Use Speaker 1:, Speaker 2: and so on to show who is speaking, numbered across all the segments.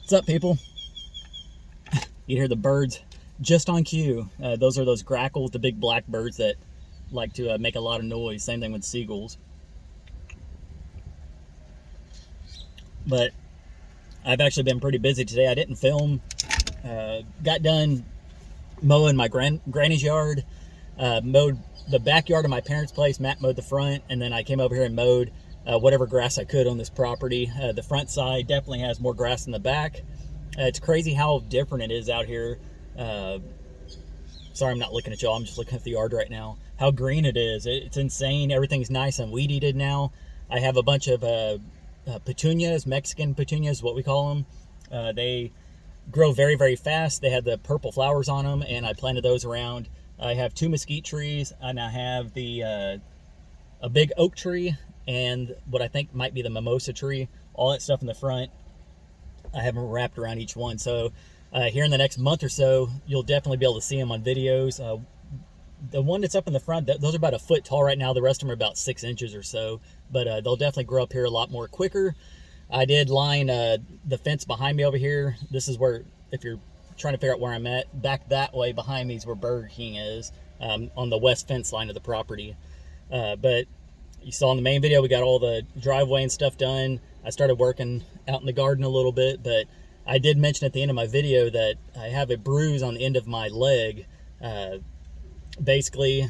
Speaker 1: What's up, people? You hear the birds just on cue. Those are those grackles, the big black birds that like to make a lot of noise. Same thing with seagulls. But I've actually been pretty busy today. I didn't film. Got done mowing my granny's yard. Mowed the backyard of my parents' place. Matt mowed the front, and then I came over here and mowed whatever grass I could on this property. The front side definitely has more grass than the back. It's crazy how different it is out here. Sorry, I'm not looking at y'all. I'm just looking at the yard right now. How green it is. It's insane. Everything's nice and weed eated now. I have a bunch of petunias, Mexican petunias, what we call them. They grow very, very fast. They have the purple flowers on them, and I planted those around. I have 2 mesquite trees, and I have a big oak tree and what I think might be the mimosa tree. All that stuff in the front, I have them wrapped around each one. So here in the next month or so, you'll definitely be able to see them on videos. The one that's up in the front, those are about a foot tall right now. The rest of them are about 6 inches or so, but they'll definitely grow up here a lot more quicker. I did line the fence behind me over here. This is where, if you're trying to figure out where I'm at, back that way behind me is where Burger King is, on the west fence line of the property. But you saw in the main video, we got all the driveway and stuff done. I started working out in the garden a little bit, but I did mention at the end of my video that I have a bruise on the end of my leg. Basically,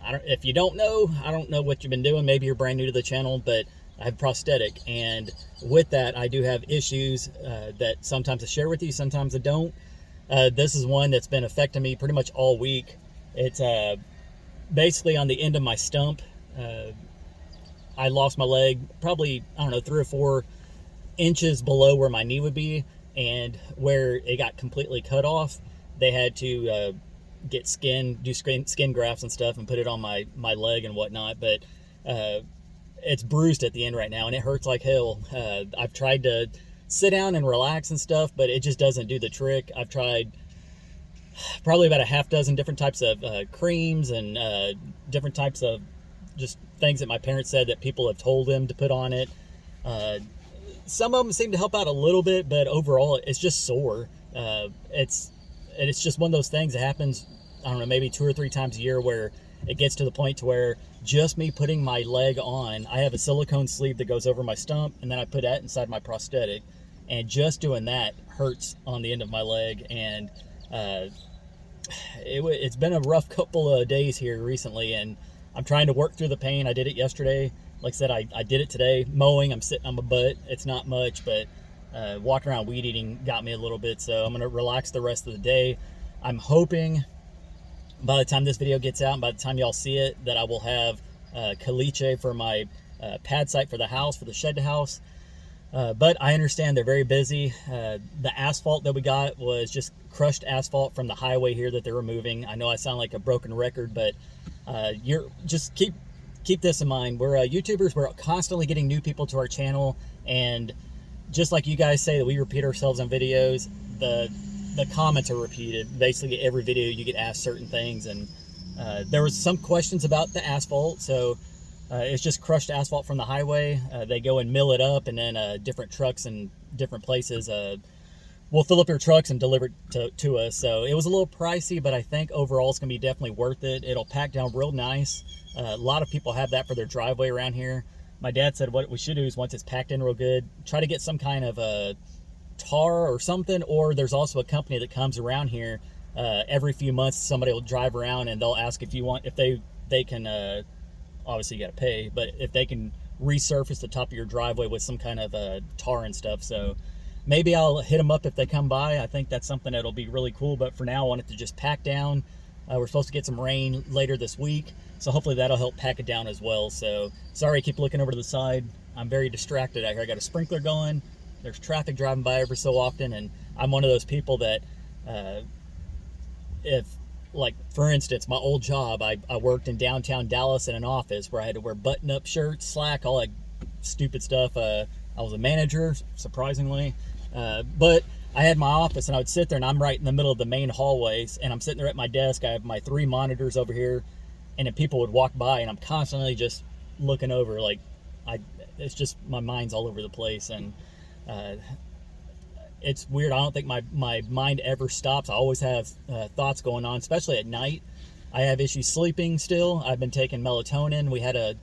Speaker 1: if you don't know, I don't know what you've been doing. Maybe you're brand new to the channel, but I have prosthetic, and with that, I do have issues that sometimes I share with you, sometimes I don't. This is one that's been affecting me pretty much all week. It's basically on the end of my stump. I lost my leg probably, I don't know, 3 or 4 inches below where my knee would be, and where it got completely cut off, they had to get do skin grafts and stuff and put it on my leg and whatnot. But it's bruised at the end right now, and it hurts like hell. I've tried to sit down and relax and stuff, but it just doesn't do the trick. I've tried probably about a half dozen different types of creams and different types of just things that my parents said that people have told them to put on it. Some of them seem to help out a little bit, but overall it's just sore. It's just one of those things that happens, I don't know, maybe 2 or 3 times a year, where it gets to the point to where just me putting my leg on, I have a silicone sleeve that goes over my stump, and then I put that inside my prosthetic, and just doing that hurts on the end of my leg. And it's been a rough couple of days here recently, and I'm trying to work through the pain. I did it yesterday. Like I said, I did it today. Mowing, I'm sitting on my butt. It's not much, but walking around weed eating got me a little bit, so I'm going to relax the rest of the day. I'm hoping by the time this video gets out and by the time y'all see it, that I will have caliche for my pad site for the house, for the shed house. But I understand they're very busy. The asphalt that we got was just crushed asphalt from the highway here that they're removing. I know I sound like a broken record, but you're just keep this in mind. We're YouTubers. We're constantly getting new people to our channel, and just like you guys say that we repeat ourselves on videos, the comments are repeated. Basically, every video you get asked certain things, and there was some questions about the asphalt. So it's just crushed asphalt from the highway. They go and mill it up, and then different trucks and different places will fill up their trucks and deliver it to us. So it was a little pricey, but I think overall it's gonna be definitely worth it. It'll pack down real nice. A lot of people have that for their driveway around here. My dad said what we should do is, once it's packed in real good, try to get some kind of a tar or something. Or there's also a company that comes around here every few months. Somebody will drive around and they'll ask if they can obviously you got to pay, but if they can resurface the top of your driveway with some kind of tar and stuff. So maybe I'll hit them up if they come by. I think that's something that'll be really cool. But for now, I want it to just pack down. We're supposed to get some rain later this week, so hopefully that'll help pack it down as well. So sorry, I keep looking over to the side. I'm very distracted out here. I got a sprinkler going. There's traffic driving by every so often, and I'm one of those people that if, like, for instance, my old job, I worked in downtown Dallas in an office where I had to wear button-up shirts, slack, all that stupid stuff. I was a manager, surprisingly, but I had my office, and I would sit there, and I'm right in the middle of the main hallways, and I'm sitting there at my desk. I have my 3 monitors over here, and then people would walk by, and I'm constantly just looking over. Like, it's just, my mind's all over the place. And it's weird. I don't think my mind ever stops. I always have thoughts going on, especially at night. I have issues sleeping still. I've been taking melatonin. We had a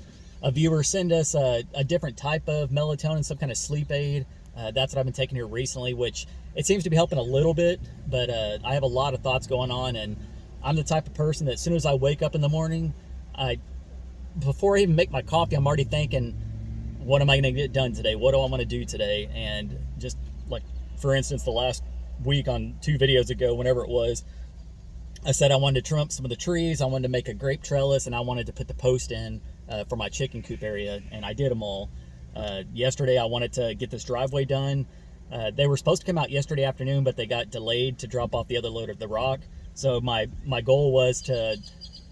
Speaker 1: viewer send us a different type of melatonin, some kind of sleep aid. That's what I've been taking here recently, which it seems to be helping a little bit, but I have a lot of thoughts going on, and I'm the type of person that as soon as I wake up in the morning, before I even make my coffee, I'm already thinking, what am I going to get done today? What do I want to do today? And just like, for instance, the last week on 2 videos ago, whenever it was, I said I wanted to trim up some of the trees, I wanted to make a grape trellis, and I wanted to put the post in for my chicken coop area, and I did them all. Yesterday I wanted to get this driveway done. They were supposed to come out yesterday afternoon, but they got delayed to drop off the other load of the rock. So my goal was to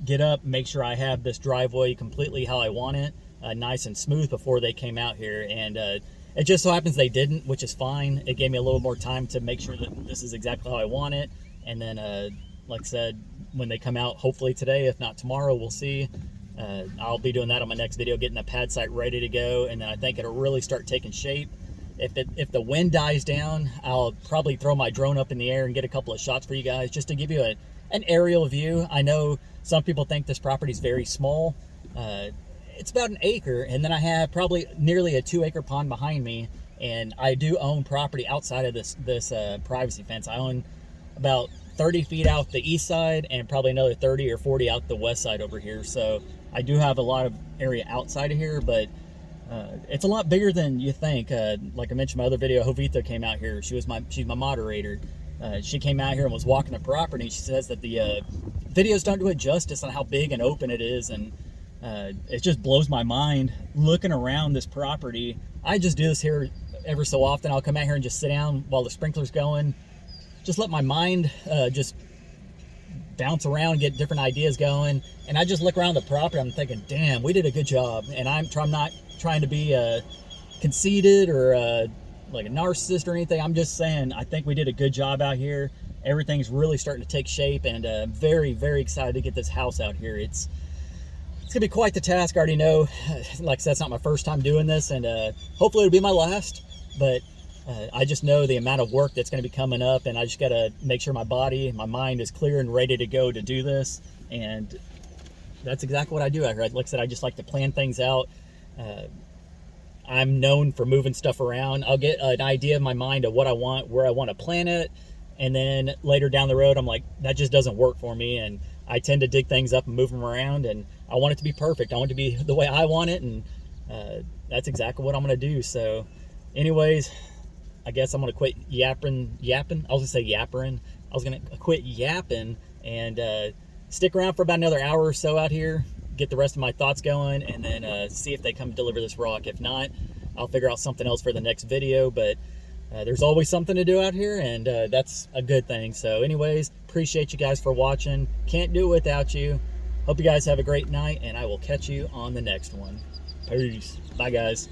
Speaker 1: get up, make sure I have this driveway completely how I want it, nice and smooth before they came out here. And it just so happens they didn't, which is fine. It gave me a little more time to make sure that this is exactly how I want it. And then, like I said, when they come out, hopefully today, if not tomorrow, we'll see. I'll be doing that on my next video, getting the pad site ready to go, and then I think it'll really start taking shape. If the wind dies down, I'll probably throw my drone up in the air and get a couple of shots for you guys, just to give you an aerial view. I know some people think this property is very small. It's about an acre, and then I have probably nearly a 2-acre pond behind me, and I do own property outside of this privacy fence. I own about 30 feet out the east side and probably another 30 or 40 out the west side over here. So I do have a lot of area outside of here, but it's a lot bigger than you think. Like I mentioned in my other video, Jovita came out here. She's my moderator. She came out here and was walking the property. She says that the videos don't do it justice on how big and open it is, and it just blows my mind looking around this property. I just do this here every so often. I'll come out here and just sit down while the sprinkler's going, just let my mind just bounce around, get different ideas going, and I just look around the property. I'm thinking, damn, we did a good job. And I'm not trying to be conceited or like a narcissist or anything. I'm just saying I think we did a good job out here. Everything's really starting to take shape, and very, very excited to get this house out here. It's gonna be quite the task. I already know, like I said, it's not my first time doing this, and hopefully it'll be my last, but I just know the amount of work that's going to be coming up, and I just got to make sure my body, my mind is clear and ready to go to do this. And that's exactly what I do out here. Like I said, I just like to plan things out. I'm known for moving stuff around. I'll get an idea in my mind of what I want, where I want to plant it, and then later down the road, I'm like, that just doesn't work for me, and I tend to dig things up and move them around, and I want it to be perfect. I want it to be the way I want it, and that's exactly what I'm going to do. So anyways, I guess I'm going to quit yapping. I was going to say yappering. I was going to quit yapping and stick around for about another hour or so out here, get the rest of my thoughts going, and then see if they come deliver this rock. If not, I'll figure out something else for the next video, but there's always something to do out here, and that's a good thing. So anyways, appreciate you guys for watching. Can't do it without you. Hope you guys have a great night, and I will catch you on the next one. Peace. Bye, guys.